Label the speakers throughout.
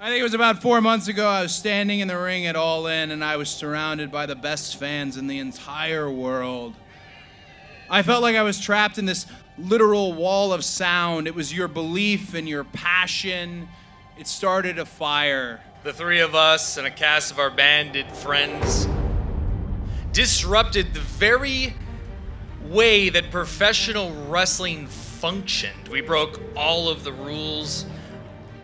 Speaker 1: I think it was about 4 months ago. I was standing in the ring at All In, and I was surrounded by the best fans in the entire world. I felt like I was trapped in this literal wall of sound. It was your belief and your passion. It started a fire.
Speaker 2: The three of us and a cast of our bandit friends disrupted the very way that professional wrestling functioned. We broke all of the rules.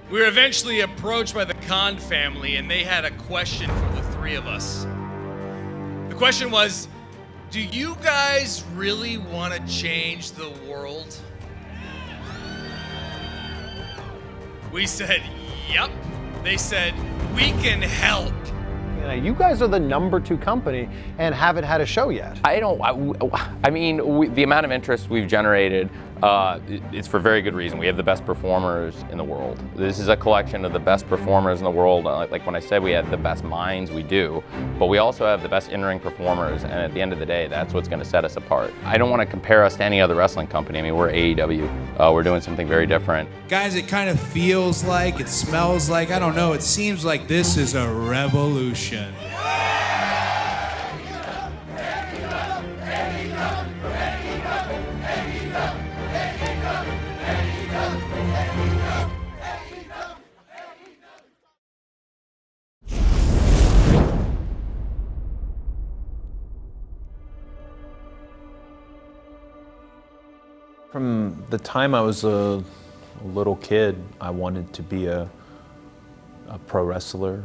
Speaker 2: We were eventually approached by the Khan family, and they had a question for the three of us. The question was, do you guys really want to change the world? We said, yup. They said, we can help.
Speaker 3: You guys are the #2 company and haven't had a show yet.
Speaker 4: I mean, the amount of interest we've generated, it's for very good reason. We have the best performers in the world. This is a collection of the best performers in the world. Like when I said we have the best minds, we do. But we also have the best in-ring performers, and at the end of the day, that's what's going to set us apart. I don't want to compare us to any other wrestling company. I mean, we're AEW. We're doing something very different.
Speaker 1: Guys, it kind of feels like, it smells like, I don't know, it seems like this is a revolution.
Speaker 3: From the time I was a little kid, I wanted to be a pro wrestler.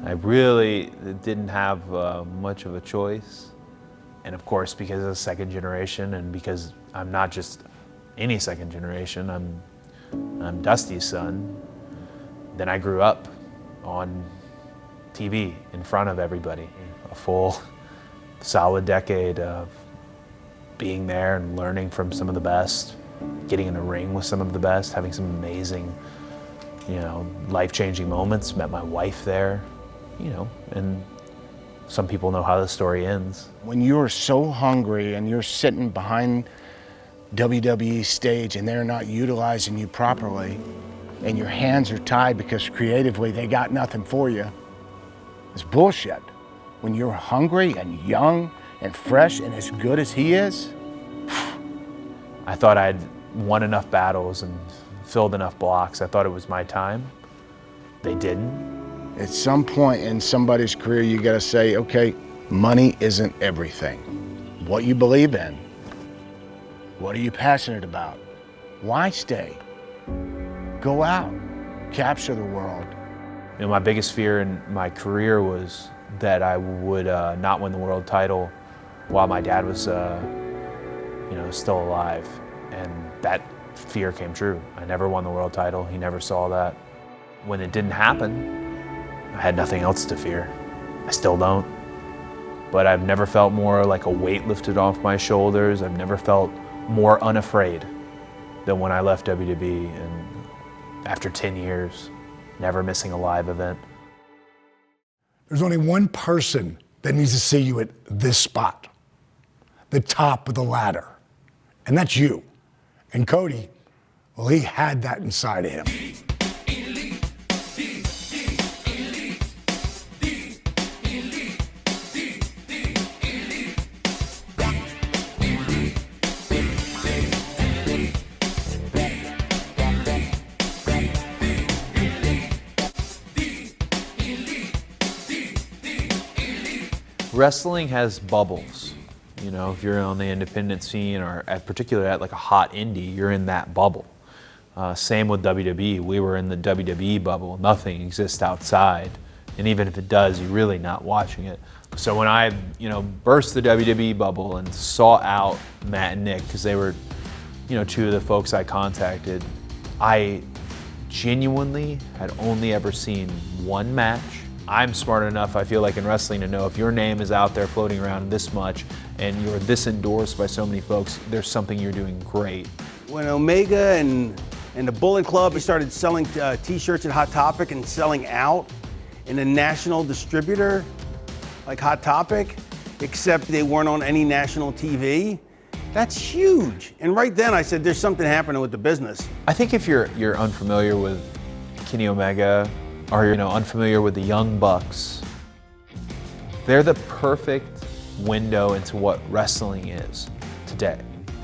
Speaker 3: I really didn't have much of a choice. And of course, because of second generation, and because I'm not just any second generation, I'm Dusty's son. Then I grew up on TV in front of everybody. A full, solid decade of being there and learning from some of the best, getting in the ring with some of the best, having some amazing, life-changing moments. Met my wife there, and some people know how the story ends.
Speaker 5: When you're so hungry and you're sitting behind WWE stage and they're not utilizing you properly, and your hands are tied because creatively they got nothing for you, it's bullshit. When you're hungry and young and fresh and as good as he is.
Speaker 3: I thought I'd won enough battles and filled enough blocks. I thought it was my time. They didn't.
Speaker 5: At some point in somebody's career, you gotta say, okay, money isn't everything. What you believe in, what are you passionate about? Why stay? Go out, capture the world.
Speaker 3: My biggest fear in my career was that I would not win the world title while my dad was, still alive. And that fear came true. I never won the world title. He never saw that. When it didn't happen, I had nothing else to fear. I still don't. But I've never felt more like a weight lifted off my shoulders. I've never felt more unafraid than when I left WWE, and after 10 years, never missing a live event.
Speaker 6: There's only one person that needs to see you at this spot, the top of the ladder, and that's you. And Cody, well, he had that inside of him.
Speaker 3: Wrestling has bubbles. If you're on the independent scene, or particularly at like a hot indie, you're in that bubble. Same with WWE. We were in the WWE bubble. Nothing exists outside. And even if it does, you're really not watching it. So when I, burst the WWE bubble and sought out Matt and Nick, because they were, two of the folks I contacted, I genuinely had only ever seen one match. I'm smart enough, I feel like, in wrestling to know if your name is out there floating around this much and you're this endorsed by so many folks, there's something you're doing great.
Speaker 7: When Omega and the Bullet Club started selling t-shirts at Hot Topic and selling out in a national distributor like Hot Topic, except they weren't on any national TV, that's huge. And right then I said, there's something happening with the business.
Speaker 3: I think if you're unfamiliar with Kenny Omega are, unfamiliar with the Young Bucks, they're the perfect window into what wrestling is today.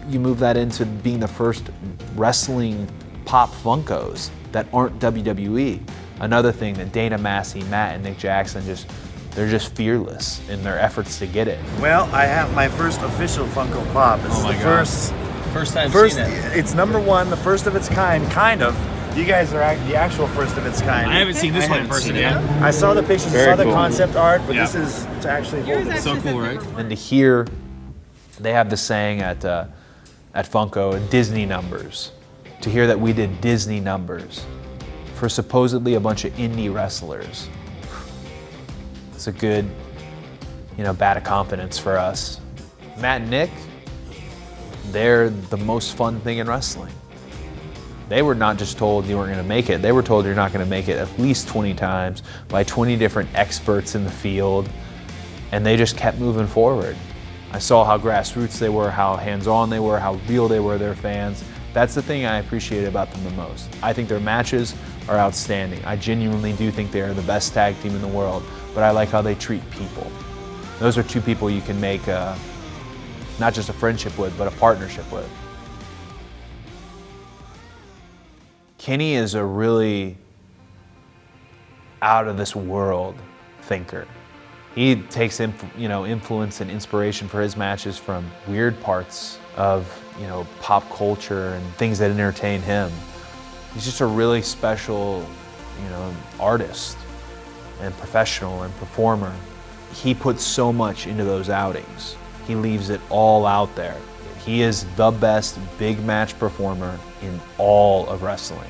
Speaker 3: You move that into being the first wrestling pop Funkos that aren't WWE. Another thing that Dana Massey, Matt, and Nick Jackson they're just fearless in their efforts to get it.
Speaker 8: Well, I have my first official Funko Pop. This is the
Speaker 9: First time
Speaker 8: first,
Speaker 9: seeing it.
Speaker 8: it's #1, the first of its kind of. You guys are the actual first of its kind.
Speaker 9: I haven't seen this one in person yet.
Speaker 8: I saw the pictures, I saw the concept art, but
Speaker 9: Yeah.
Speaker 8: this is to actually hold it.
Speaker 9: So cool, right?
Speaker 3: And to hear, they have the saying at Funko, Disney numbers. To hear that we did Disney numbers for supposedly a bunch of indie wrestlers, it's a good, bat of confidence for us. Matt and Nick, they're the most fun thing in wrestling. They were not just told you weren't going to make it, they were told you're not going to make it at least 20 times by 20 different experts in the field, and they just kept moving forward. I saw how grassroots they were, how hands-on they were, how real they were, their fans. That's the thing I appreciate about them the most. I think their matches are outstanding. I genuinely do think they are the best tag team in the world, but I like how they treat people. Those are two people you can make not just a friendship with, but a partnership with. Kenny is a really out of this world thinker. He takes influence and inspiration for his matches from weird parts of pop culture and things that entertain him. He's just a really special artist and professional and performer. He puts so much into those outings. He leaves it all out there. He is the best big match performer in all of wrestling.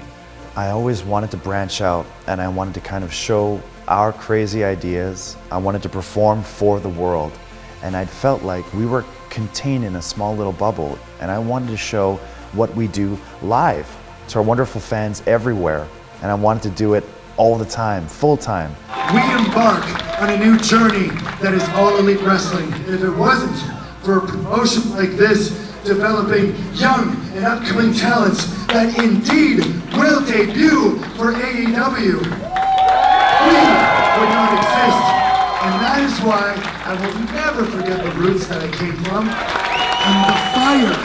Speaker 10: I always wanted to branch out, and I wanted to kind of show our crazy ideas. I wanted to perform for the world, and I felt like we were contained in a small little bubble, and I wanted to show what we do live to our wonderful fans everywhere, and I wanted to do it all the time, full time.
Speaker 11: We embark on a new journey that is all elite wrestling. And if it wasn't for a promotion like this, developing young and upcoming talents that indeed will debut for AEW, we would not exist. And that is why I will never forget the roots that I came from and the fire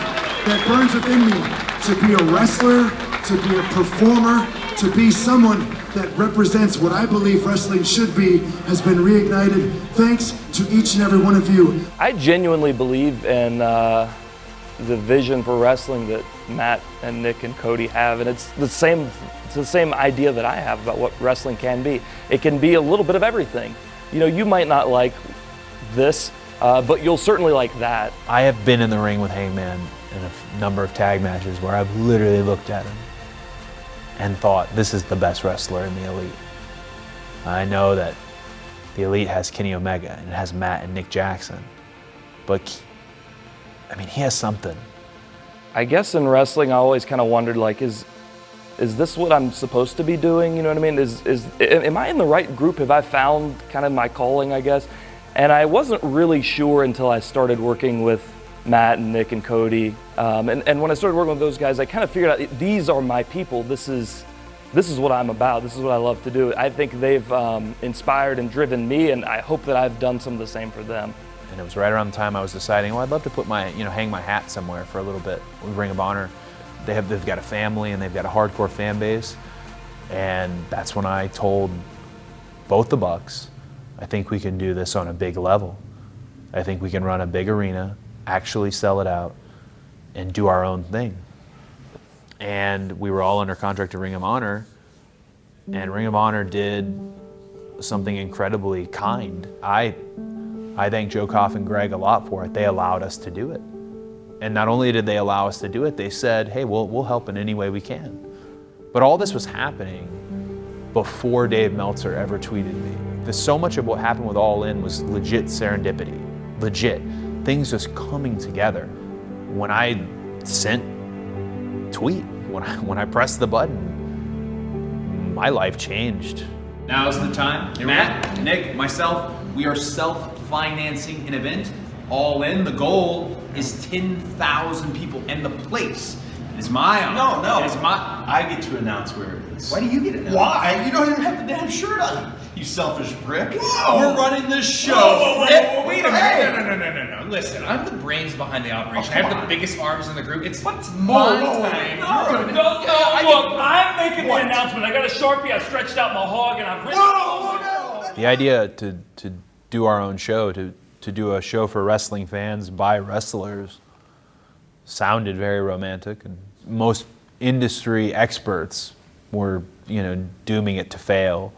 Speaker 11: that burns within me to be a wrestler, to be a performer, to be someone that represents what I believe wrestling should be has been reignited thanks to each and every one of you.
Speaker 12: I genuinely believe in the vision for wrestling that Matt and Nick and Cody have, and it's the same idea that I have about what wrestling can be. It can be a little bit of everything. You might not like this, but you'll certainly like that.
Speaker 3: I have been in the ring with Hangman in a number of tag matches where I've literally looked at him and thought, this is the best wrestler in the Elite. I know that the Elite has Kenny Omega and it has Matt and Nick Jackson, but he has something.
Speaker 12: I guess in wrestling, I always kind of wondered, like, is this what I'm supposed to be doing? You know what I mean? Am I in the right group? Have I found kind of my calling, I guess? And I wasn't really sure until I started working with Matt and Nick and Cody. And when I started working with those guys, I kind of figured out these are my people. This is what I'm about. This is what I love to do. I think they've inspired and driven me, and I hope that I've done some of the same for them.
Speaker 3: And it was right around the time I was deciding, I'd love to put hang my hat somewhere for a little bit with Ring of Honor. They've got a family and they've got a hardcore fan base. And that's when I told both the Bucks, I think we can do this on a big level. I think we can run a big arena, actually sell it out, and do our own thing. And we were all under contract to Ring of Honor, and Ring of Honor did something incredibly kind. I thank Joe Koff and Greg a lot for it. They allowed us to do it. And not only did they allow us to do it, they said, hey, we'll help in any way we can. But all this was happening before Dave Meltzer ever tweeted me. So much of what happened with All In was legit serendipity, legit. Things just coming together. When I sent tweet, when I pressed the button, my life changed.
Speaker 13: Now's the time. Matt, Nick, myself, we are self-financing an event. All In. The goal is 10,000 people, and the place It is my honor.
Speaker 9: No.
Speaker 13: It is my.
Speaker 9: I get to announce where it is.
Speaker 13: Why do you get it?
Speaker 9: Why? You don't even have the damn shirt on. You selfish prick.
Speaker 13: Whoa.
Speaker 9: We're running this show.
Speaker 13: Whoa, wait a minute. No. Listen, I'm the brains behind the operation. I have the biggest arms in the group. It's my time.
Speaker 12: No, I'm making the announcement. I got a Sharpie, I stretched out my hog, and I've written.
Speaker 3: The idea to do our own show, to do a show for wrestling fans by wrestlers, sounded very romantic, and most industry experts were, dooming it to fail.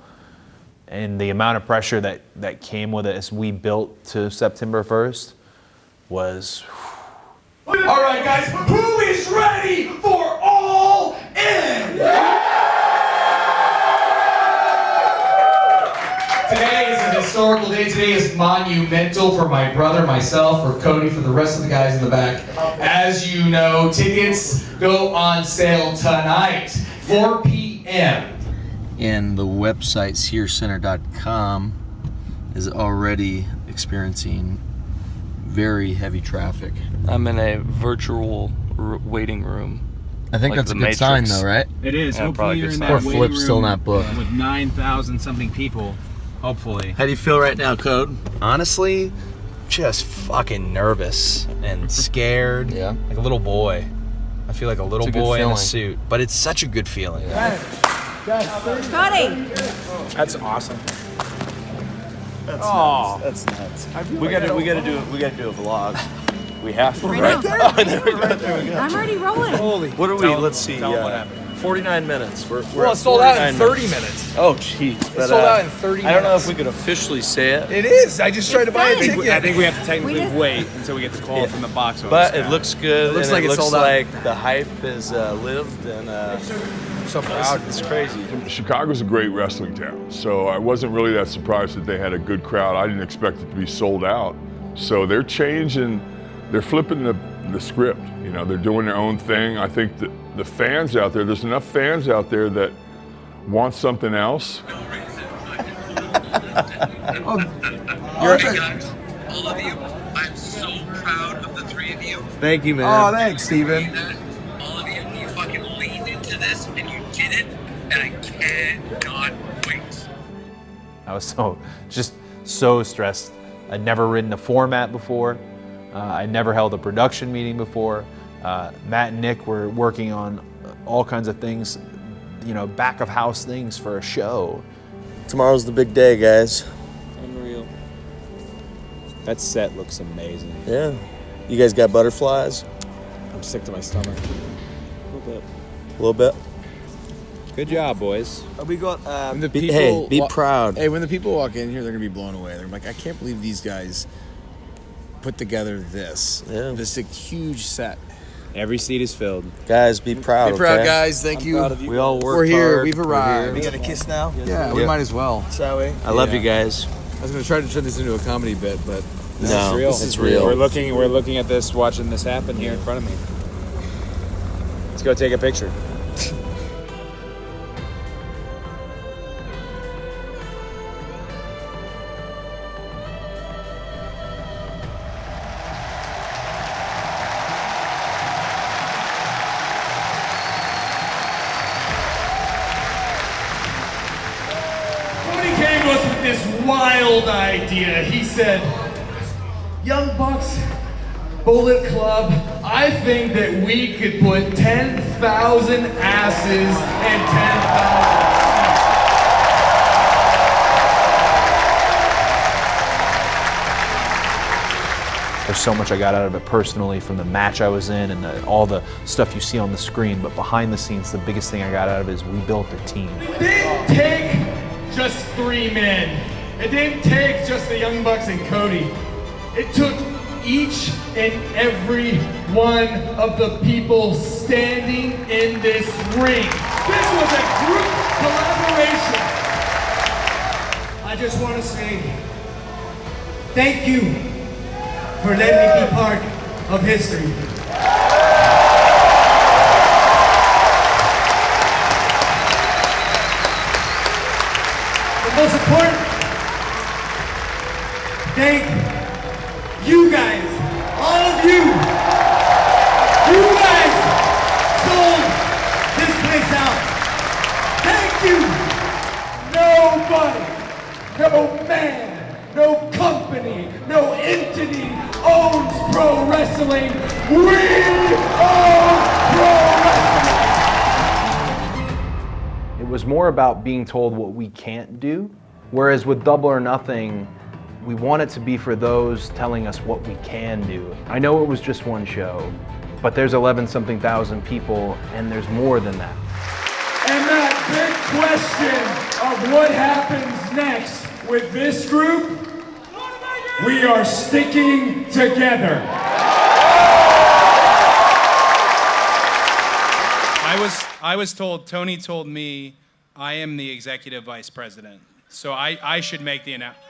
Speaker 3: And the amount of pressure that came with it as we built to September 1st was...
Speaker 9: All right, guys, who is ready for All In? Today is an historical day. Today is monumental for my brother, myself, for Cody, for the rest of the guys in the back. As you know, tickets go on sale tonight, 4 p.m.
Speaker 14: And the website SearsCenter.com is already experiencing very heavy traffic.
Speaker 12: I'm in a virtual waiting room.
Speaker 14: I think that's a good sign, though, right?
Speaker 15: It is.
Speaker 12: Yeah,
Speaker 15: hopefully you're in that
Speaker 14: Or
Speaker 15: waiting
Speaker 14: Flip's
Speaker 15: room
Speaker 14: still not booked.
Speaker 15: with 9,000 something people. Hopefully.
Speaker 14: How do you feel right now, Code?
Speaker 16: Honestly, just fucking nervous and scared.
Speaker 14: Yeah.
Speaker 16: Like a little boy. I feel like a little
Speaker 14: It's a good
Speaker 16: boy in a
Speaker 14: feeling.
Speaker 16: suit. But it's such a good feeling.
Speaker 17: Cody!
Speaker 8: That's awesome.
Speaker 5: That's nuts.
Speaker 8: We gotta do a vlog.
Speaker 12: We have to,
Speaker 17: Right
Speaker 12: right?
Speaker 17: now.
Speaker 8: There we go.
Speaker 17: I'm already rolling.
Speaker 8: Holy. What are we? Let's see.
Speaker 16: Tell 'em what happened.
Speaker 8: 49 minutes. We're
Speaker 16: Well,
Speaker 8: at
Speaker 16: it sold out in
Speaker 8: 49
Speaker 16: 30 minutes.
Speaker 8: Oh, jeez.
Speaker 16: It sold out in 30 minutes.
Speaker 14: I don't know if we could officially say it.
Speaker 16: It is. I just tried to buy a ticket.
Speaker 15: I think we have to technically wait until we get the call from the box office.
Speaker 14: But it looks good.
Speaker 16: It looks
Speaker 14: and
Speaker 16: like
Speaker 14: it
Speaker 16: it
Speaker 14: looks
Speaker 16: sold out.
Speaker 14: like the hype is lived, and I'm so proud. It's crazy.
Speaker 18: Chicago's a great wrestling town, so I wasn't really that surprised that they had a good crowd. I didn't expect it to be sold out. So they're changing, they're flipping the script. They're doing their own thing. I think that the fans out there's enough fans out there that want something else.
Speaker 19: Guys, all of you, I'm so proud of the three of you.
Speaker 14: Thank you, man.
Speaker 16: Oh, thanks, Steven.
Speaker 19: All of you, you fucking leaned into this and you did it, and I cannot wait.
Speaker 3: I was so stressed. I'd never written a format before. I'd never held a production meeting before. Matt and Nick were working on all kinds of things, back of house things for a show.
Speaker 14: Tomorrow's the big day, guys.
Speaker 15: Unreal. That set looks amazing.
Speaker 14: Yeah. You guys got butterflies?
Speaker 15: I'm sick to my stomach. A
Speaker 14: little bit.
Speaker 15: Good job, boys.
Speaker 7: We got.
Speaker 14: Be proud.
Speaker 7: Hey, when the people walk in here, they're gonna be blown away. They're like, I can't believe these guys put together this.
Speaker 14: Yeah.
Speaker 7: This huge set.
Speaker 15: Every seat is filled.
Speaker 14: Guys, be proud.
Speaker 7: Be proud,
Speaker 14: okay?
Speaker 7: guys. Thank you.
Speaker 14: We all work
Speaker 7: We're here.
Speaker 14: hard.
Speaker 7: We've arrived.
Speaker 14: We
Speaker 7: got a kiss now? Yeah, we
Speaker 14: Yeah.
Speaker 7: might as well. Shall we?
Speaker 14: I love you guys.
Speaker 7: I was gonna try to turn this into a comedy bit, but
Speaker 14: No,
Speaker 15: This
Speaker 14: it's
Speaker 15: is
Speaker 14: real.
Speaker 15: We're looking at this, watching this happen here in front of me. Let's go take a picture.
Speaker 9: Cody came to us with this wild idea. He said, Young Bucks, Bullet Club, I think that we could put 10,000 asses and 10,000
Speaker 3: There's so much I got out of it personally from the match I was in and all the stuff you see on the screen, but behind the scenes, the biggest thing I got out of it is we built a team.
Speaker 9: It didn't take just 3 men. It didn't take just the Young Bucks and Cody. It took each and every one of the people standing in this ring. This was a group collaboration. I just want to say thank you for letting me be part of history. But most important, thank you guys, all of you. You guys so No man, no company, no entity owns pro wrestling. We own pro wrestling.
Speaker 3: It was more about being told what we can't do, whereas with Double or Nothing, we want it to be for those telling us what we can do. I know it was just one show, but there's 11-something thousand people, and there's more than that.
Speaker 9: And that big question of what happens next with this group, we are sticking together.
Speaker 1: I was told, Tony told me, I am the executive vice president, so I should make the announcement.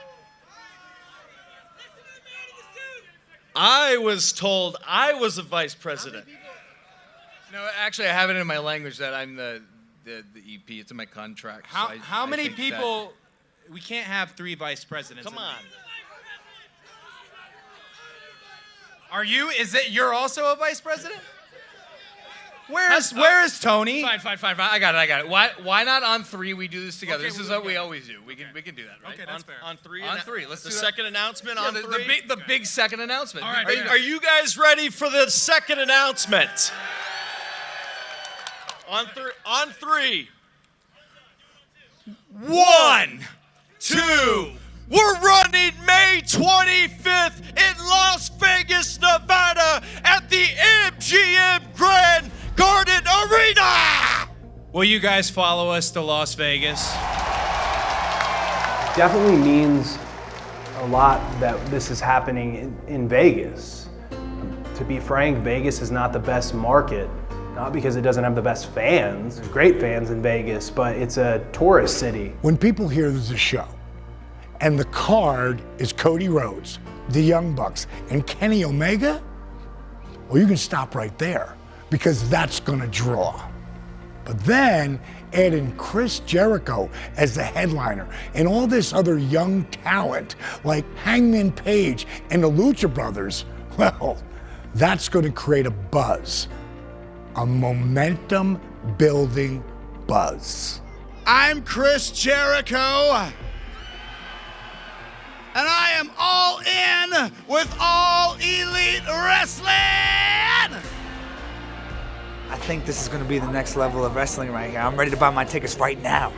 Speaker 2: I was told I was a vice president. No, actually, I have it in my language that I'm the EP. It's in my contract.
Speaker 1: How many people? We can't have 3 vice presidents.
Speaker 2: Come on.
Speaker 1: Are you? Is it? You're also a vice president? Where is Tony?
Speaker 2: Fine. I got it. Why not on 3 we do this together? This is what we always do. We can do that, right?
Speaker 13: Okay, that's fair.
Speaker 2: On 3. On 3. Let's
Speaker 14: The
Speaker 2: do that.
Speaker 14: second announcement on 3?
Speaker 2: The big second announcement.
Speaker 13: All right.
Speaker 14: Are you guys ready for the second announcement? On 3. 1, 2. We're running May 25th in Las Vegas, Nevada at the MGM Grand Garden Arena.
Speaker 1: Will you guys follow us to Las Vegas?
Speaker 17: Definitely means a lot that this is happening in Vegas. To be frank, Vegas is not the best market, not because it doesn't have the best fans. There's great fans in Vegas, but it's a tourist city.
Speaker 6: When people hear there's a show, and the card is Cody Rhodes, the Young Bucks, and Kenny Omega, well, you can stop right there, because that's gonna draw. But then add in Chris Jericho as the headliner and all this other young talent like Hangman Page and the Lucha Brothers, well, that's gonna create a buzz, a momentum building buzz.
Speaker 20: I'm Chris Jericho, and I am all in with All Elite Wrestling!
Speaker 21: I think this is going to be the next level of wrestling right here. I'm ready to buy my tickets right now.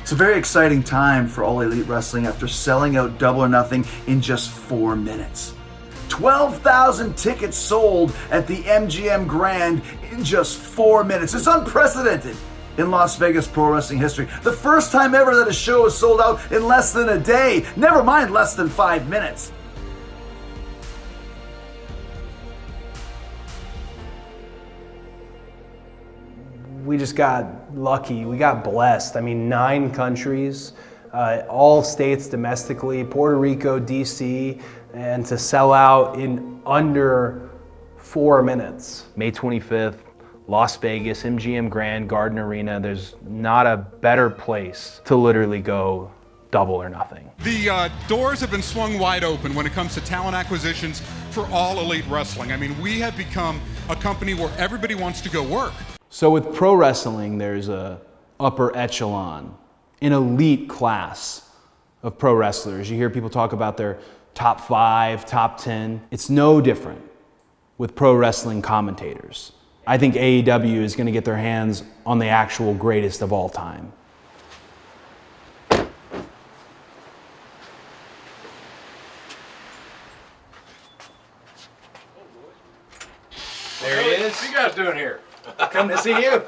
Speaker 10: It's a very exciting time for All Elite Wrestling after selling out Double or Nothing in just 4 minutes. 12,000 tickets sold at the MGM Grand in just 4 minutes. It's unprecedented in Las Vegas pro wrestling history. The first time ever that a show is sold out in less than a day, never mind less than 5 minutes.
Speaker 17: We just got lucky, we got blessed. I mean, 9 countries, all states domestically, Puerto Rico, DC, and to sell out in under 4 minutes.
Speaker 3: May 25th, Las Vegas, MGM Grand Garden Arena. There's not a better place to literally go Double or Nothing.
Speaker 22: The doors have been swung wide open when it comes to talent acquisitions for All Elite Wrestling. I mean, we have become a company where everybody wants to go work.
Speaker 3: So with pro wrestling, there's a upper echelon, an elite class of pro wrestlers. You hear people talk about their top 5, top 10. It's no different with pro wrestling commentators. I think AEW is going to get their hands on the actual greatest of all time.
Speaker 23: There he is.
Speaker 24: What are you guys doing here?
Speaker 23: Come to see you.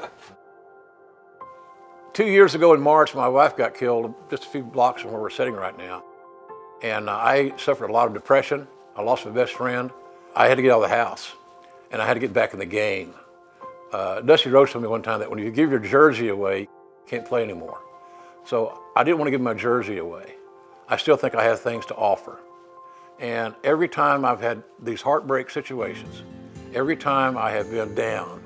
Speaker 24: 2 years ago in March, my wife got killed just a few blocks from where we're sitting right now. And I suffered a lot of depression. I lost my best friend. I had to get out of the house, and I had to get back in the game. Dusty Rhodes told me one time that when you give your jersey away, you can't play anymore. So I didn't want to give my jersey away. I still think I have things to offer. And every time I've had these heartbreak situations, every time I have been down,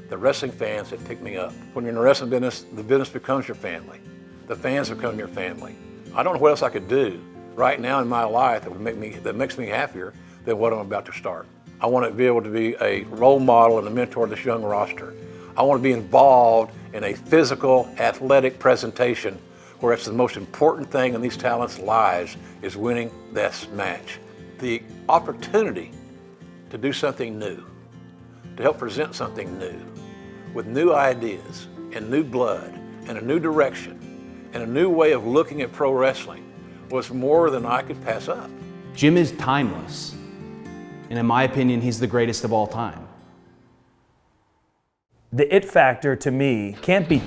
Speaker 24: the wrestling fans have picked me up. When you're in the wrestling business, the business becomes your family. The fans become your family. I don't know what else I could do right now in my life that makes me happier than what I'm about to start. I want to be able to be a role model and a mentor to this young roster. I want to be involved in a physical, athletic presentation where it's the most important thing in these talents' lives is winning this match. The opportunity to do something new, to help present something new, with new ideas and new blood and a new direction and a new way of looking at pro wrestling was more than I could pass up.
Speaker 4: Jim is timeless, and in my opinion, he's the greatest of all time.
Speaker 17: The it factor to me can't be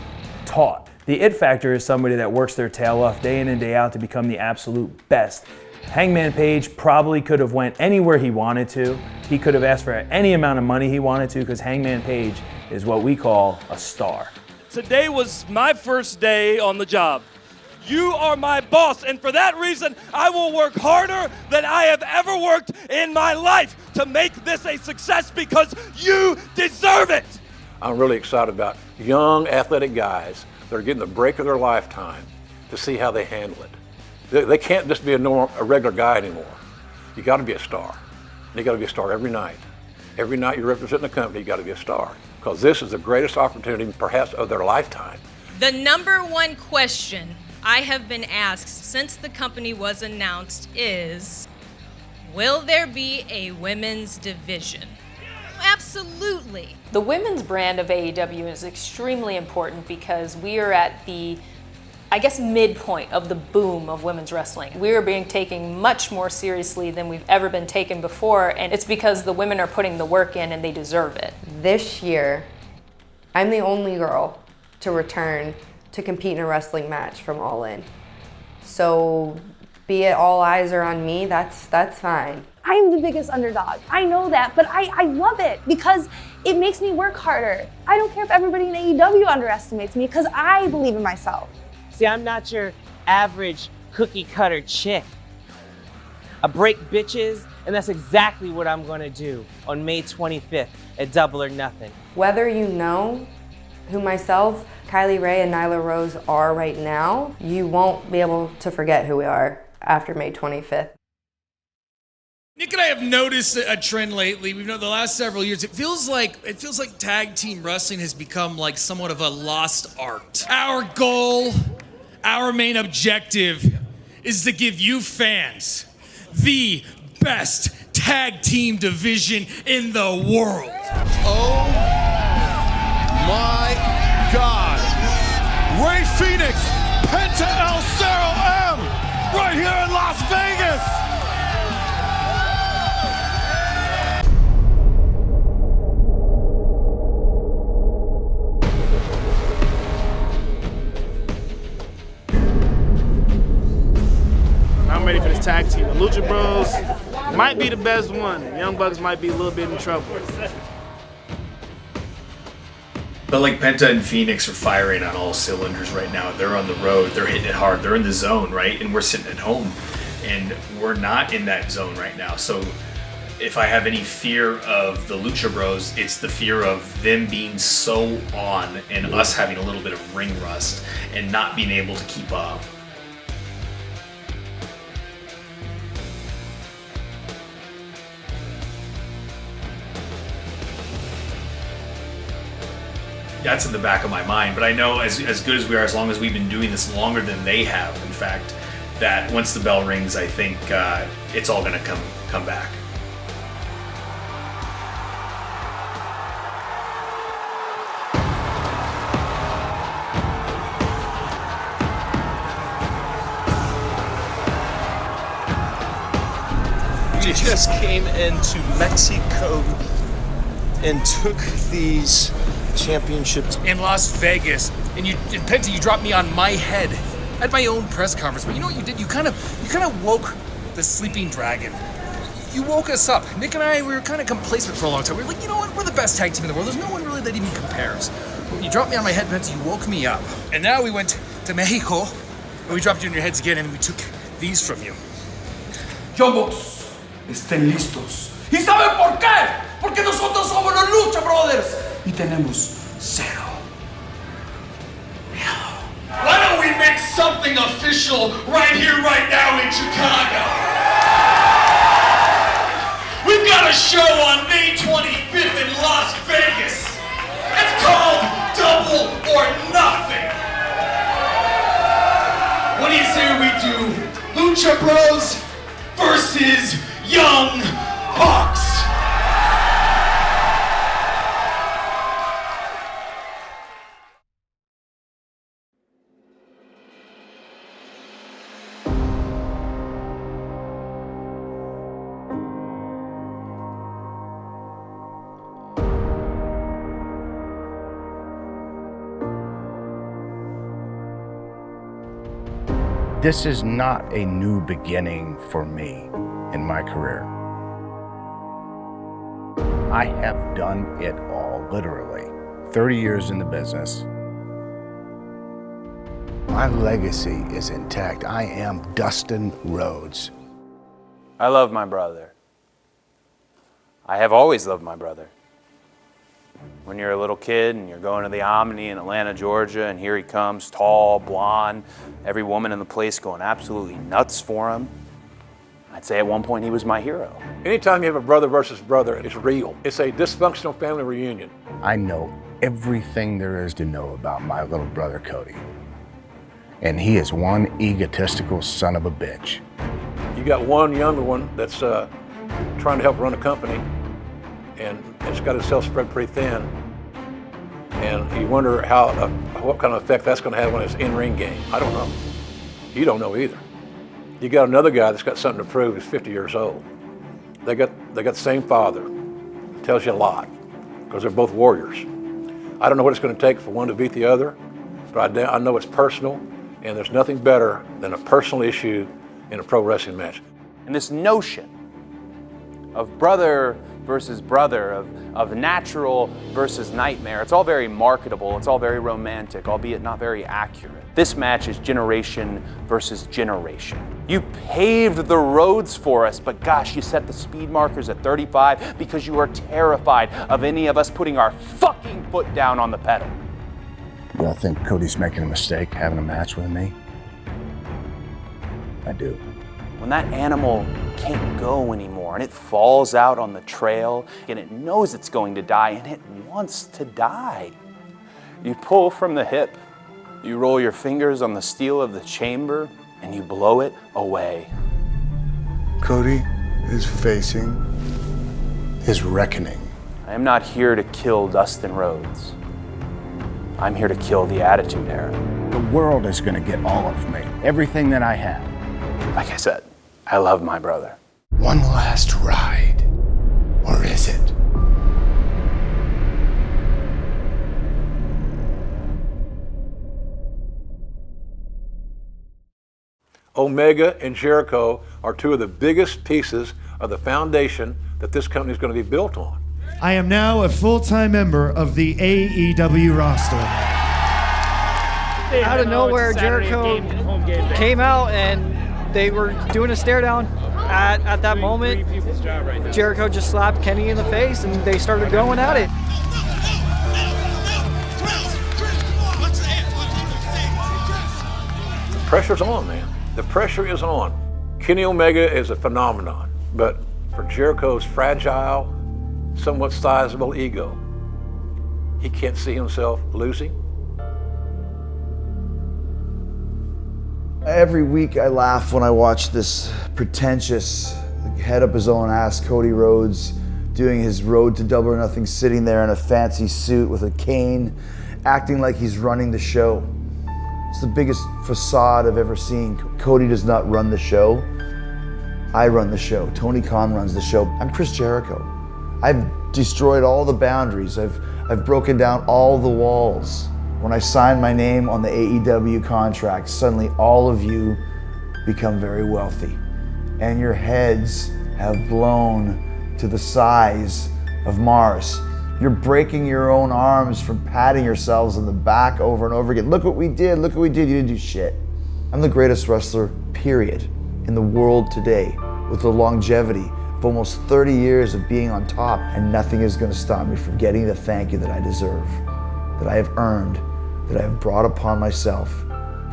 Speaker 17: taught. The it factor is somebody that works their tail off day in and day out to become the absolute best. Hangman Page probably could have went anywhere he wanted to. He could have asked for any amount of money he wanted to because Hangman Page is what we call a star.
Speaker 5: Today was my first day on the job. You are my boss, and for that reason, I will work harder than I have ever worked in my life to make this a success because you deserve it.
Speaker 24: I'm really excited about young athletic guys that are getting the break of their lifetime to see how they handle it. They can't just be a regular guy anymore. You got to be a star. And you got to be a star every night. Every night you're representing the company, you got to be a star. Because this is the greatest opportunity perhaps of their lifetime.
Speaker 11: The number one question I have been asked since the company was announced is, will there be a women's division? Absolutely.
Speaker 23: The women's brand of AEW is extremely important because we are at the, I guess, midpoint of the boom of women's wrestling. We are being taken much more seriously than we've ever been taken before, and it's because the women are putting the work in and they deserve it.
Speaker 25: This year, I'm the only girl to return to compete in a wrestling match from All In. So be it all eyes are on me, that's fine.
Speaker 26: I'm the biggest underdog. I know that, but I love it because it makes me work harder. I don't care if everybody in AEW underestimates me because I believe in myself.
Speaker 27: See, I'm not your average cookie cutter chick. I break bitches, and that's exactly what I'm gonna do on May 25th at Double or Nothing.
Speaker 25: Whether you know who myself, Kylie Rae, and Nyla Rose are right now, you won't be able to forget who we are after May 25th.
Speaker 2: Nick and I have noticed a trend lately. We've known the last several years. It feels like tag team wrestling has become like somewhat of a lost art. Our goal, our main objective, is to give you fans the best tag team division in the world.
Speaker 28: Oh my God! Ray Phoenix, Penta El Zero M, right here in Las Vegas.
Speaker 29: I'm ready for this tag team. The Lucha Bros might be the best one. Young Bucks might be a little bit in trouble.
Speaker 2: But like Penta and Phoenix are firing on all cylinders right now. They're on the road. They're hitting it hard. They're in the zone, right? And we're sitting at home. And we're not in that zone right now. So if I have any fear of the Lucha Bros, it's the fear of them being so on and us having a little bit of ring rust and not being able to keep up. That's in the back of my mind, but I know as good as we are, as long as we've been doing this longer than they have, in fact, that once the bell rings, I think it's all gonna come back.
Speaker 14: We just came into Mexico and took these championships
Speaker 13: in Las Vegas, and Penta, you dropped me on my head. I had my own press conference, but you know what you did? You kind of woke the sleeping dragon. You woke us up. Nick and I, we were kind of complacent for a long time. We were like, you know what? We're the best tag team in the world. There's no one really that even compares. When you dropped me on my head, Penta, you woke me up. And now we went to Mexico, and we dropped you on your heads again, and we took these from you.
Speaker 30: Jumbox, estén listos. ¿Y saben por qué? Porque nosotros somos los Lucha Brothers y tenemos cero.
Speaker 9: Why don't we make something official right here, right now in Chicago? We've got a show on
Speaker 1: Bros versus Young Bucks.
Speaker 6: This is not a new beginning for me in my career. I have done it all, literally. 30 years in the business. My legacy is intact. I am Dustin Rhodes.
Speaker 3: I love my brother. I have always loved my brother. When you're a little kid and you're going to the Omni in Atlanta, Georgia, and here he comes, tall, blonde, every woman in the place going absolutely nuts for him. I'd say at one point he was my hero.
Speaker 24: Anytime you have a brother versus brother, it's real. It's a dysfunctional family reunion.
Speaker 6: I know everything there is to know about my little brother, Cody. And he is one egotistical son of a bitch.
Speaker 24: You got one younger one that's trying to help run a company, and it's got itself spread pretty thin. And you wonder what kind of effect that's going to have on his in-ring game. I don't know. You don't know either. You got another guy that's got something to prove. He's 50 years old. They got the same father. It tells you a lot because they're both warriors. I don't know what it's going to take for one to beat the other, but I know it's personal, and there's nothing better than a personal issue in a pro wrestling match.
Speaker 3: And this notion of brother versus brother, of natural versus nightmare, it's all very marketable, it's all very romantic, albeit not very accurate. This match is generation versus generation. You paved the roads for us, but gosh, you set the speed markers at 35 because you are terrified of any of us putting our fucking foot down on the pedal.
Speaker 6: Do I think Cody's making a mistake having a match with me? I do.
Speaker 3: When that animal can't go anymore and it falls out on the trail and it knows it's going to die and it wants to die, you pull from the hip, you roll your fingers on the steel of the chamber, and you blow it away.
Speaker 6: Cody is facing his reckoning.
Speaker 3: I am not here to kill Dustin Rhodes. I'm here to kill the Attitude Era.
Speaker 6: The world is going to get all of me, everything that I have.
Speaker 3: Like I said, I love my brother.
Speaker 6: One last ride, or is it?
Speaker 24: Omega and Jericho are two of the biggest pieces of the foundation that this company is going to be built on.
Speaker 7: I am now a full-time member of the AEW roster.
Speaker 8: Out of nowhere, Jericho came out and they were doing a stare down. At that moment, Jericho just slapped Kenny in the face and they started going at it.
Speaker 24: The pressure's on, man. The pressure is on. Kenny Omega is a phenomenon, but for Jericho's fragile, somewhat sizable ego, he can't see himself losing.
Speaker 10: Every week I laugh when I watch this pretentious, head up his own ass Cody Rhodes doing his road to Double or Nothing, sitting there in a fancy suit with a cane, acting like he's running the show. It's the biggest facade I've ever seen. Cody does not run the show. I run the show. Tony Khan runs the show. I'm Chris Jericho. I've destroyed all the boundaries. I've broken down all the walls. When I signed my name on the AEW contract, suddenly all of you become very wealthy. And your heads have blown to the size of Mars. You're breaking your own arms from patting yourselves on the back over and over again. Look what we did, look what we did. You didn't do shit. I'm the greatest wrestler, period, in the world today, with the longevity of almost 30 years of being on top, and nothing is gonna stop me from getting the thank you that I deserve, that I have earned, that I have brought upon myself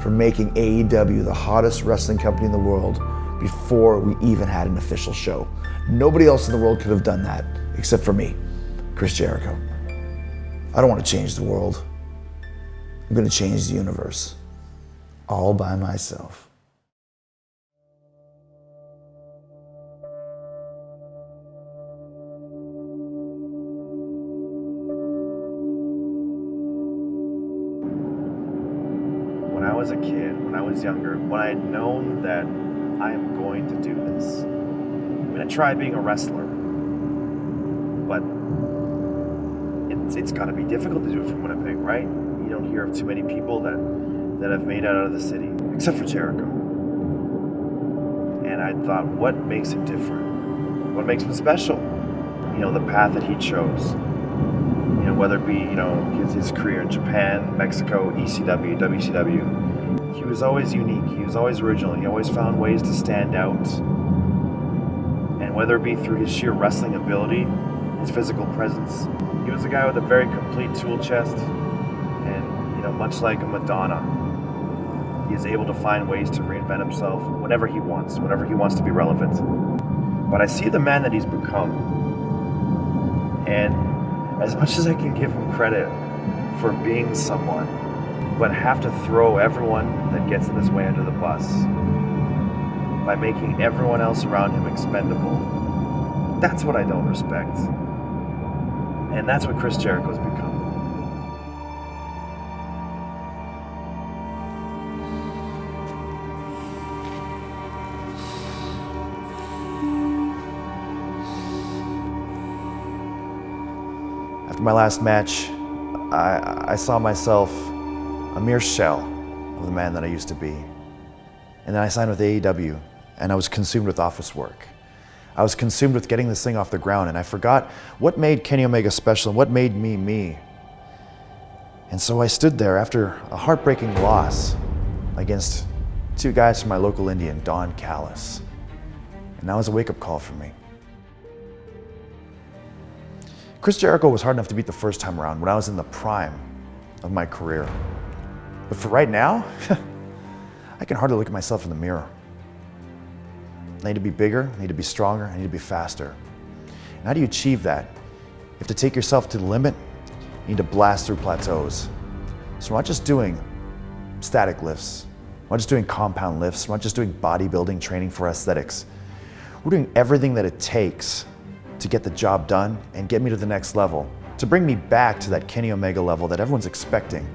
Speaker 10: for making AEW the hottest wrestling company in the world before we even had an official show. Nobody else in the world could have done that except for me, Chris Jericho. I don't want to change the world. I'm going to change the universe all by myself. was a kid, when I was younger, when I had known that I am going to do this, I'm going to try being a wrestler. But it's got to be difficult to do it from Winnipeg, right? You don't hear of too many people that have made it out of the city, except for Jericho. And I thought, what makes him different? What makes him special? You know, the path that he chose. You know, whether it be, you know, his career in Japan, Mexico, ECW, WCW. He was always unique. He was always original. He always found ways to stand out. And whether it be through his sheer wrestling ability, his physical presence, he was a guy with a very complete tool chest. And, you know, much like a Madonna, he is able to find ways to reinvent himself whenever he wants to be relevant. But I see the man that he's become. And as much as I can give him credit for being someone, but have to throw everyone that gets in his way under the bus by making everyone else around him expendable, that's what I don't respect. And that's what Chris Jericho's become. After my last match, I saw myself a mere shell of the man that I used to be. And then I signed with AEW, and I was consumed with office work. I was consumed with getting this thing off the ground, and I forgot what made Kenny Omega special and what made me me. And so I stood there after a heartbreaking loss against two guys from my local Indian, Don Callis. And that was a wake-up call for me. Chris Jericho was hard enough to beat the first time around when I was in the prime of my career. But for right now, I can hardly look at myself in the mirror. I need to be bigger, I need to be stronger, I need to be faster. And how do you achieve that? You have to take yourself to the limit, you need to blast through plateaus. So we're not just doing static lifts, we're not just doing compound lifts, we're not just doing bodybuilding training for aesthetics. We're doing everything that it takes to get the job done and get me to the next level, to bring me back to that Kenny Omega level that everyone's expecting.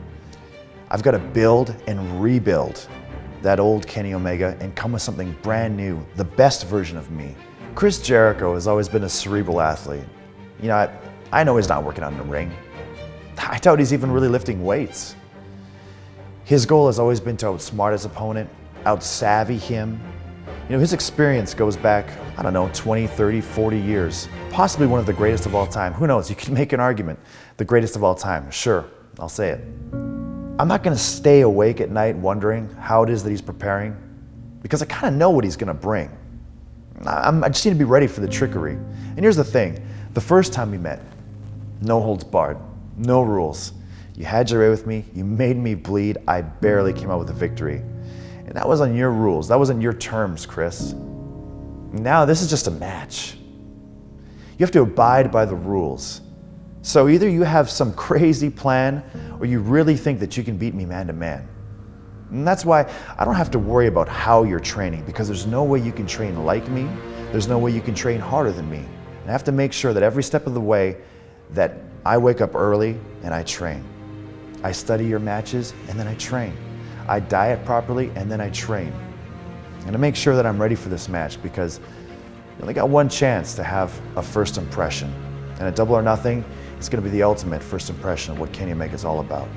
Speaker 10: I've got to build and rebuild that old Kenny Omega and come with something brand new, the best version of me. Chris Jericho has always been a cerebral athlete. You know, I know he's not working out in the ring. I doubt he's even really lifting weights. His goal has always been to outsmart his opponent, out-savvy him. You know, his experience goes back, I don't know, 20, 30, 40 years. Possibly one of the greatest of all time. Who knows? You can make an argument. The greatest of all time. Sure, I'll say it. I'm not going to stay awake at night wondering how it is that he's preparing, because I kind of know what he's going to bring. I just need to be ready for the trickery. And here's the thing. The first time we met, no holds barred, no rules. You had your way with me. You made me bleed. I barely came out with a victory. And that was on your rules. That wasn't your terms, Chris. Now this is just a match. You have to abide by the rules. So either you have some crazy plan or you really think that you can beat me man to man. And that's why I don't have to worry about how you're training, because there's no way you can train like me. There's no way you can train harder than me. And I have to make sure that every step of the way that I wake up early and I train. I study your matches and then I train. I diet properly and then I train. And to make sure that I'm ready for this match, because you only got one chance to have a first impression. And at Double or Nothing, it's going to be the ultimate first impression of what Kenny Omega is all about.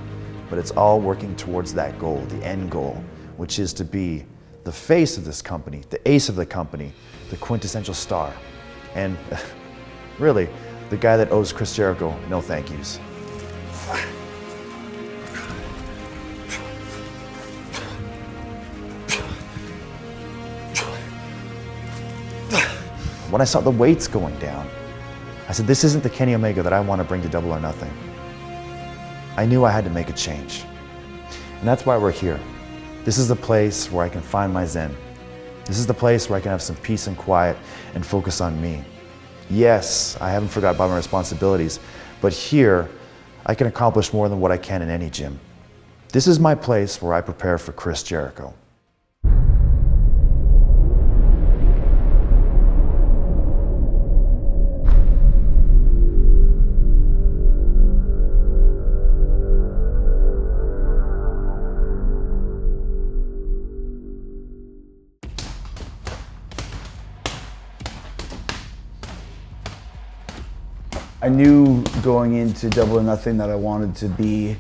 Speaker 10: But it's all working towards that goal, the end goal, which is to be the face of this company, the ace of the company, the quintessential star. And really, the guy that owes Chris Jericho no thank yous. When I saw the weights going down, I said, this isn't the Kenny Omega that I want to bring to Double or Nothing. I knew I had to make a change. And that's why we're here. This is the place where I can find my zen. This is the place where I can have some peace and quiet and focus on me. Yes, I haven't forgot about my responsibilities, but here I can accomplish more than what I can in any gym. This is my place where I prepare for Chris Jericho. I knew going into Double or Nothing that I wanted to be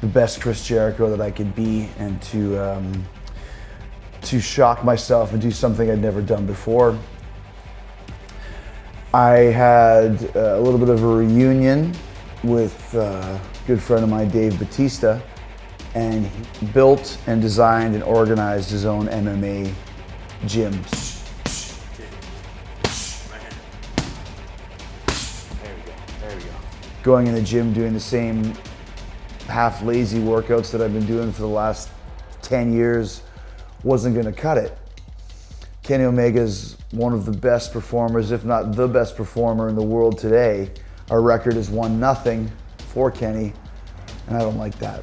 Speaker 10: the best Chris Jericho that I could be, and to shock myself and do something I'd never done before. I had a little bit of a reunion with a good friend of mine, Dave Bautista, and he built and designed and organized his own MMA gyms. There we go. Going in the gym, doing the same half lazy workouts that I've been doing for the last 10 years wasn't gonna cut it. Kenny Omega is one of the best performers, if not the best performer in the world today. Our record is 1-0 for Kenny, and I don't like that.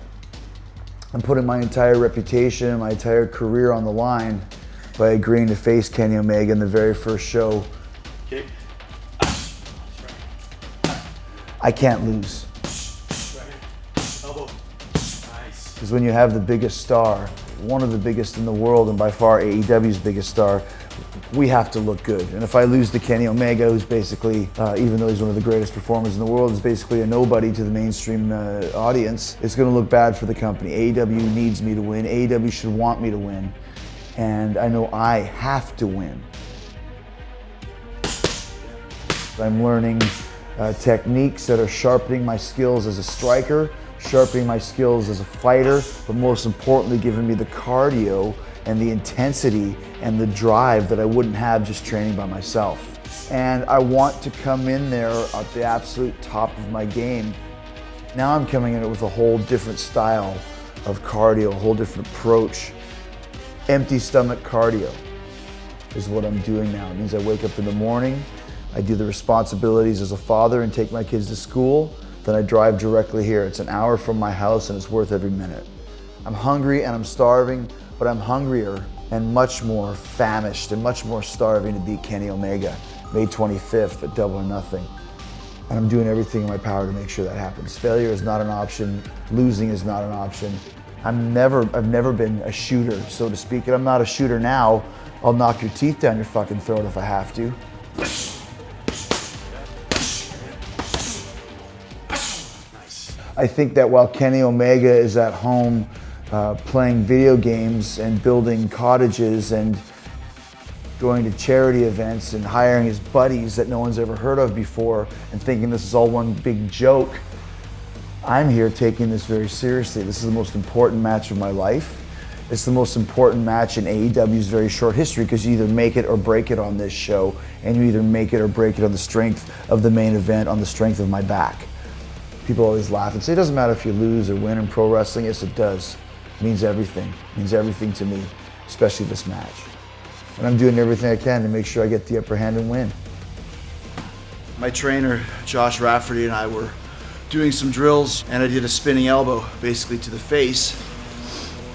Speaker 10: I'm putting my entire reputation, my entire career on the line by agreeing to face Kenny Omega in the very first show.
Speaker 1: Kick.
Speaker 10: I can't lose.
Speaker 1: Elbow. Nice.
Speaker 10: Because when you have the biggest star, one of the biggest in the world, and by far AEW's biggest star, we have to look good. And if I lose to Kenny Omega, who's basically, even though he's one of the greatest performers in the world, is basically a nobody to the mainstream audience, it's gonna look bad for the company. AEW needs me to win. AEW should want me to win. And I know I have to win. I'm learning techniques that are sharpening my skills as a striker, sharpening my skills as a fighter, but most importantly, giving me the cardio and the intensity and the drive that I wouldn't have just training by myself. And I want to come in there at the absolute top of my game. Now I'm coming in with a whole different style of cardio, a whole different approach. Empty stomach cardio is what I'm doing now. It means I wake up in the morning, I do the responsibilities as a father and take my kids to school, then I drive directly here. It's an hour from my house and it's worth every minute. I'm hungry and I'm starving, but I'm hungrier and much more famished and much more starving to beat Kenny Omega, May 25th at Double or Nothing. And I'm doing everything in my power to make sure that happens. Failure is not an option, losing is not an option. I've never been a shooter, so to speak, and I'm not a shooter now. I'll knock your teeth down your fucking throat if I have to. I think that while Kenny Omega is at home playing video games and building cottages and going to charity events and hiring his buddies that no one's ever heard of before and thinking this is all one big joke, I'm here taking this very seriously. This is the most important match of my life. It's the most important match in AEW's very short history because you either make it or break it on this show, and you either make it or break it on the strength of the main event, on the strength of my back. People always laugh and say, it doesn't matter if you lose or win in pro wrestling. Yes, it does. It means everything. It means everything to me, especially this match. And I'm doing everything I can to make sure I get the upper hand and win. My trainer, Josh Rafferty, and I were doing some drills, and I did a spinning elbow, basically to the face.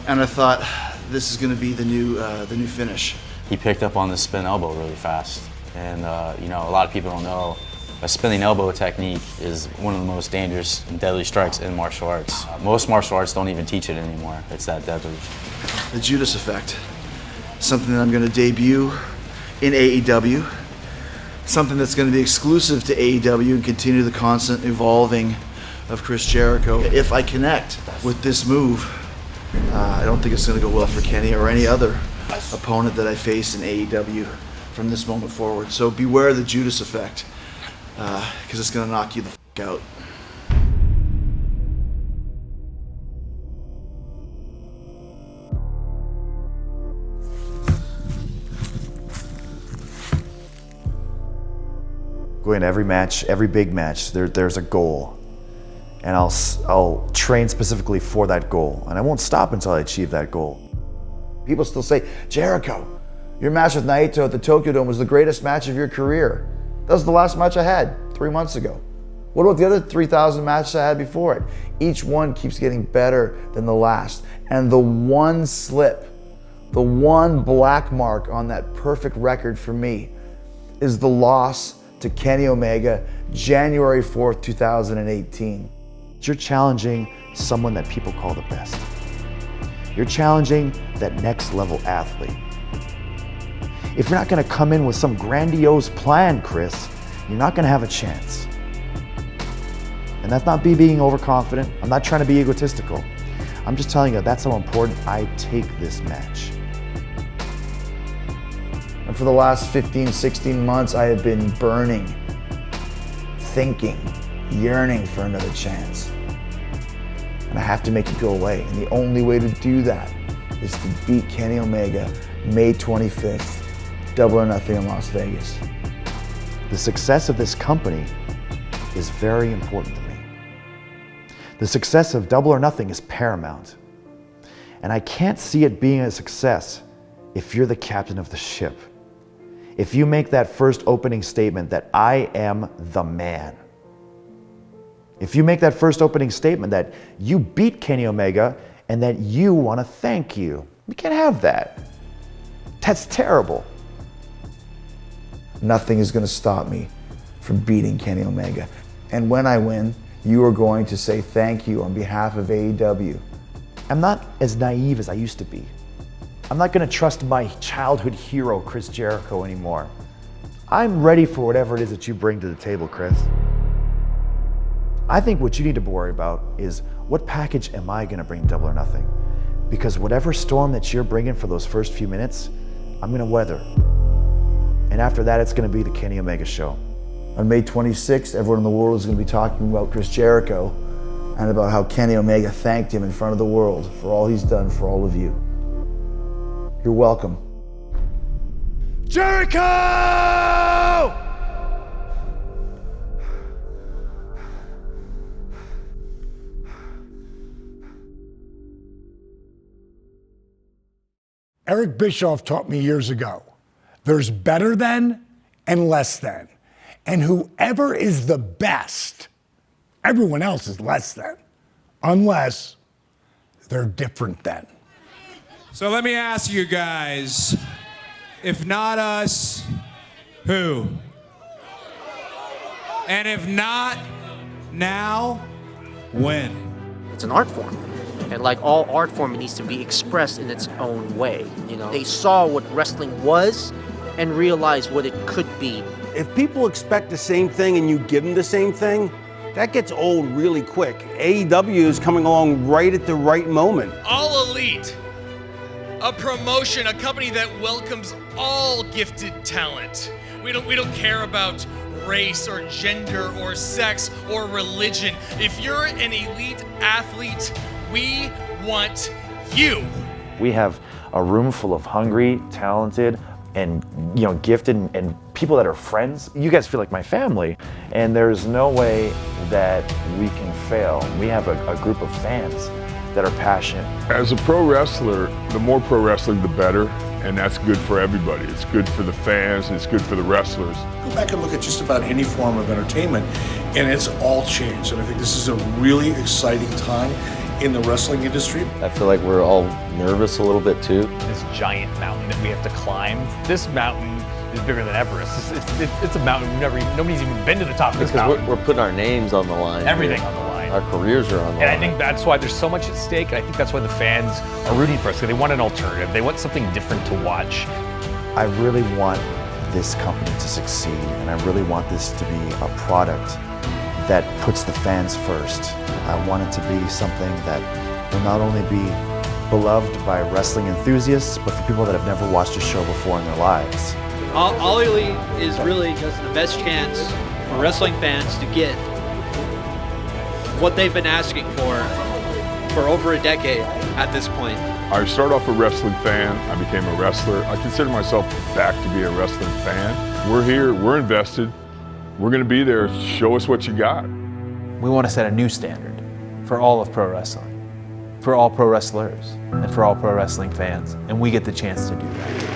Speaker 10: And I thought, this is gonna be the new finish.
Speaker 4: He picked up on the spin elbow really fast. And you know, a lot of people don't know, a spinning elbow technique is one of the most dangerous and deadly strikes in martial arts. Most martial arts don't even teach it anymore. It's that deadly.
Speaker 10: The Judas effect. Something that I'm gonna debut in AEW. Something that's gonna be exclusive to AEW and continue the constant evolving of Chris Jericho. If I connect with this move, I don't think it's gonna go well for Kenny or any other opponent that I face in AEW from this moment forward. So beware the Judas effect, because it's gonna knock you the fuck out. Going to every match, every big match, there's a goal. And I'll train specifically for that goal. And I won't stop until I achieve that goal. People still say, Jericho, your match with Naito at the Tokyo Dome was the greatest match of your career. That was the last match I had 3 months ago. What about the other 3,000 matches I had before it? Each one keeps getting better than the last. And the one slip, the one black mark on that perfect record for me is the loss to Kenny Omega, January 4th, 2018. You're challenging someone that people call the best. You're challenging that next level athlete. If you're not gonna come in with some grandiose plan, Chris, you're not gonna have a chance. And that's not me being overconfident. I'm not trying to be egotistical. I'm just telling you that's how important I take this match. And for the last 15, 16 months, I have been burning, thinking, yearning for another chance. And I have to make it go away. And the only way to do that is to beat Kenny Omega May 25th, Double or Nothing in Las Vegas. The success of this company is very important to me. The success of Double or Nothing is paramount. And I can't see it being a success if you're the captain of the ship. If you make that first opening statement that I am the man. If you make that first opening statement that you beat Kenny Omega and that you want to thank you. We can't have that. That's terrible. Nothing is going to stop me from beating Kenny Omega. And when I win, you are going to say thank you on behalf of AEW. I'm not as naive as I used to be. I'm not going to trust my childhood hero, Chris Jericho, anymore. I'm ready for whatever it is that you bring to the table, Chris. I think what you need to worry about is what package am I going to bring Double or Nothing? Because whatever storm that you're bringing for those first few minutes, I'm going to weather. And after that, it's going to be the Kenny Omega show. On May 26th, everyone in the world is going to be talking about Chris Jericho and about how Kenny Omega thanked him in front of the world for all he's done for all of you. You're welcome.
Speaker 28: Jericho!
Speaker 5: Eric Bischoff taught me years ago, there's better than and less than. And whoever is the best, everyone else is less than, unless they're different than.
Speaker 12: So let me ask you guys, if not us, who? And if not now, when?
Speaker 15: It's an art form. And like all art form, it needs to be expressed in its own way. You know, they saw what wrestling was and realized what it could be.
Speaker 16: If people expect the same thing and you give them the same thing, that gets old really quick. AEW is coming along right at the right moment.
Speaker 2: All Elite, a promotion, a company that welcomes all gifted talent. We don't care about race or gender or sex or religion. If you're an elite athlete, we want you.
Speaker 10: We have a room full of hungry, talented, and gifted and people that are friends. You guys feel like my family, and there's no way that we can fail. We have a group of fans that are passionate.
Speaker 17: As a pro wrestler, the more pro wrestling, the better, and that's good for everybody. It's good for the fans, and it's good for the wrestlers.
Speaker 18: Go back and look at just about any form of entertainment, and it's all changed. And I think this is a really exciting time in the wrestling industry.
Speaker 14: I feel like we're all nervous a little bit too.
Speaker 19: This giant mountain that we have to climb. This mountain is bigger than Everest. It's a mountain nobody's even been to the top of this mountain.
Speaker 14: We're putting our names on the line.
Speaker 19: Everything on the line.
Speaker 14: Our careers are on the line.
Speaker 19: And I think that's why there's so much at stake. And I think that's why the fans are rooting for us. Because they want an alternative. They want something different to watch.
Speaker 10: I really want this company to succeed, and I really want this to be a product that puts the fans first. I want it to be something that will not only be beloved by wrestling enthusiasts, but for people that have never watched a show before in their lives.
Speaker 20: All Elite is really just the best chance for wrestling fans to get what they've been asking for over a decade at this point.
Speaker 17: I started off a wrestling fan, I became a wrestler. I consider myself back to be a wrestling fan. We're here, we're invested. We're gonna be there, show us what you got.
Speaker 3: We want to set a new standard for all of pro wrestling, for all pro wrestlers, and for all pro wrestling fans, and we get the chance to do that.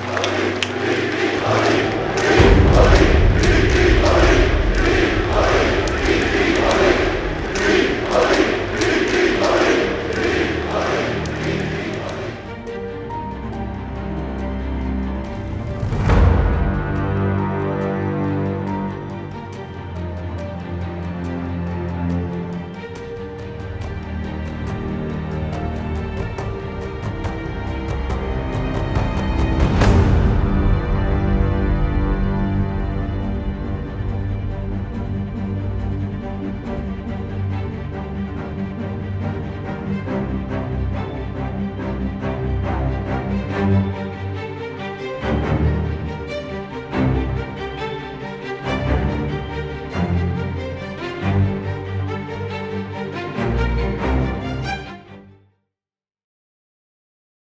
Speaker 11: you.